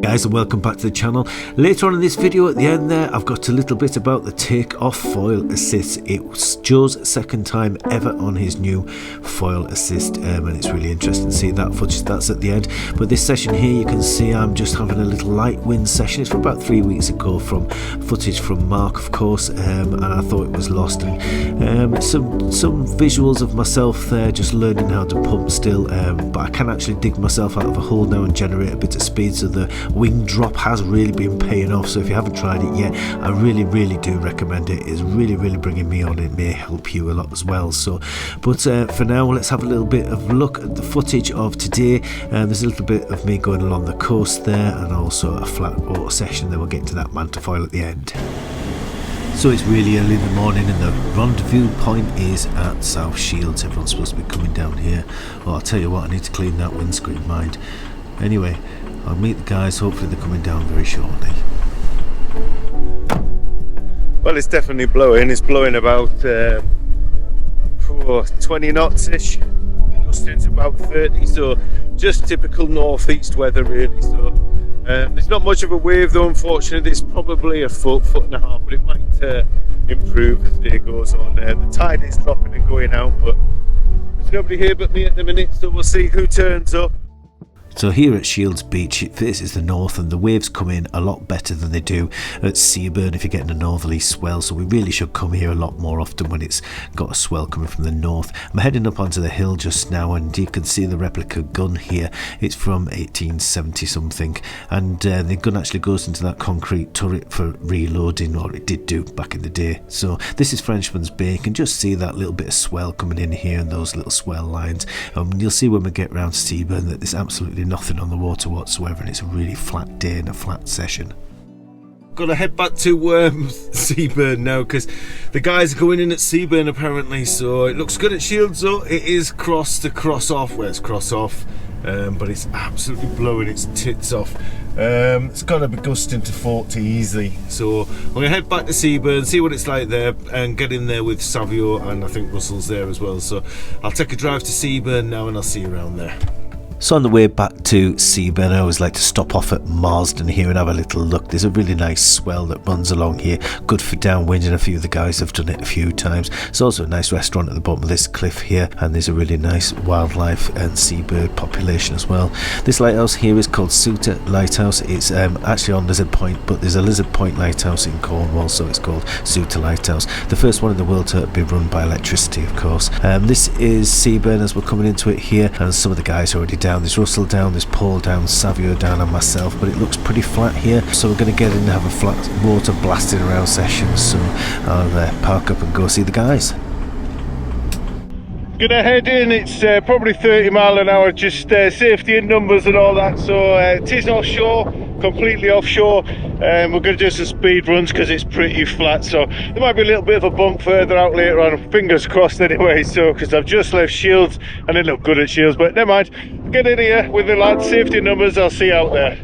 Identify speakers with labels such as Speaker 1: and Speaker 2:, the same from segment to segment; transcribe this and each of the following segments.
Speaker 1: guys, and welcome back to the channel. Later on in this video at the end there, I've got a little bit about the Takeoff foil assist. It's Joe's second time ever on his new foil assist, and it's really interesting to see that footage. That's at the end. But this session here, you can see I'm just having a little light wind session. It's from about 3 weeks ago, from footage from Mark, of course, and I thought it was lost. And some visuals of myself there, just learning how to pump still, but I can actually dig myself out of a hole now and generate a bit of speed. So the wing drop has really been paying off. So if you haven't tried it yet, I really do recommend it. It's really bringing me on. It may help you a lot as well. So but for now, let's have a little bit of look at the footage of today. There's a little bit of me going along the coast there, and also a flat water session. Then we'll get to that manta foil at the end. So it's really early in the morning, and the rendezvous point is at South Shields. Everyone's supposed to be coming down here. Well, I'll tell you what, I need to clean that windscreen, mind. Anyway, I'll meet the guys. Hopefully they're coming down very shortly.
Speaker 2: Well, it's definitely blowing. It's blowing about 20 knots-ish. Gusting to about 30, so just typical northeast weather really. So there's not much of a wave though, unfortunately. It's probably a foot and a half, but it might improve as the day goes on. The tide is dropping and going out, but there's nobody here but me at the minute, so we'll see who turns up.
Speaker 1: So here at Shields Beach, it faces the north, and the waves come in a lot better than they do at Seaburn if you're getting a northerly swell. So we really should come here a lot more often when it's got a swell coming from the north. I'm heading up onto the hill just now, and you can see the replica gun here. It's from 1870 something, and the gun actually goes into that concrete turret for reloading, or it did do back in the day. So this is Frenchman's Bay. You can just see that little bit of swell coming in here and those little swell lines. You'll see when we get round to Seaburn that there's absolutely nothing on the water whatsoever, and it's a really flat day and a flat session. Gotta head back to Seaburn now, because the guys are going in at Seaburn apparently. So it looks good at Shields though. It is cross to cross off where it's cross off, but it's absolutely blowing its tits off. It's gotta be gusting to 40 easily. So I'm gonna head back to Seaburn, see what it's like there, and get in there with Savio, and I think Russell's there as well. So I'll take a drive to Seaburn now, and I'll see you around there. So on the way back to Seaburn, I always like to stop off at Marsden here and have a little look. There's a really nice swell that runs along here, good for downwind, and a few of the guys have done it a few times. There's also a nice restaurant at the bottom of this cliff here, and there's a really nice wildlife and seabird population as well. This lighthouse here is called Suter Lighthouse. It's actually on Lizard Point, but there's a Lizard Point lighthouse in Cornwall, so it's called Suter Lighthouse. The first one in the world to be run by electricity, of course. This is Seaburn as we're coming into it here, and some of the guys are already down. There's Russell down, there's Paul down, Savio down, and myself, but it looks pretty flat here. So we're going to get in and have a flat water blasting around session. So I'll park up and go see the guys.
Speaker 2: Gonna head in. It's probably 30 mile an hour, just safety in numbers and all that. So it is offshore, completely offshore. We're going to do some speed runs because it's pretty flat, so there might be a little bit of a bump further out later on, fingers crossed anyway. So because I've just left Shields and I look good at Shields, but never mind, get in here with the lads, safety in numbers. I'll see you out there.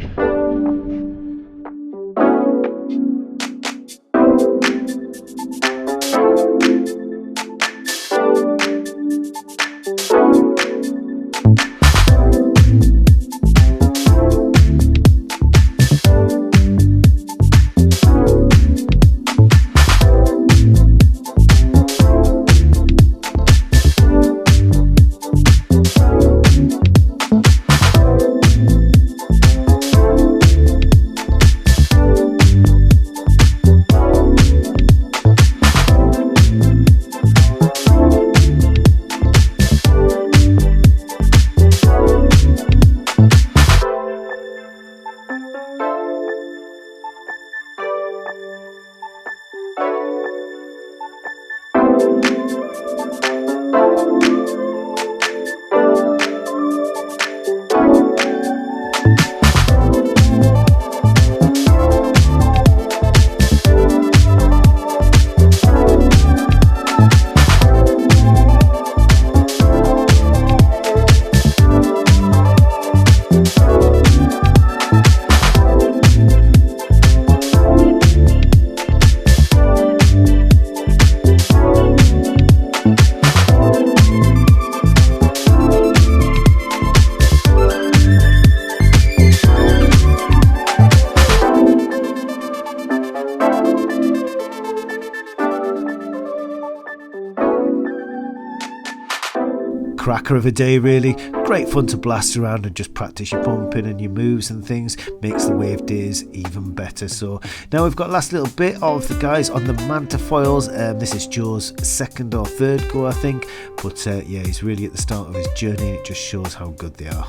Speaker 1: cracker of a day really. Great fun to blast around and just practice your pumping and your moves and things. Makes the wave days even better. So now we've got last little bit of the guys on the Manta Foils. This is Joe's second or third go, I think, but yeah, he's really at the start of his journey and it just shows how good they are.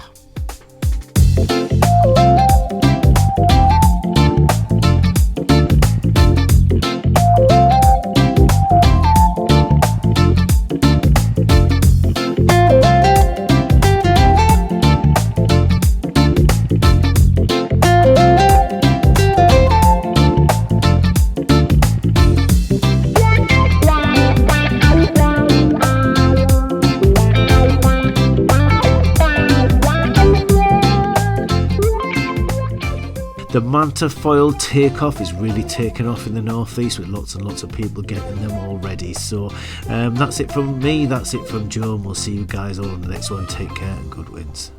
Speaker 1: The Manta Foil Takeoff is really taken off in the northeast with lots and lots of people getting them already. So that's it from me, that's it from Joe, and we'll see you guys all on the next one. Take care and good wins.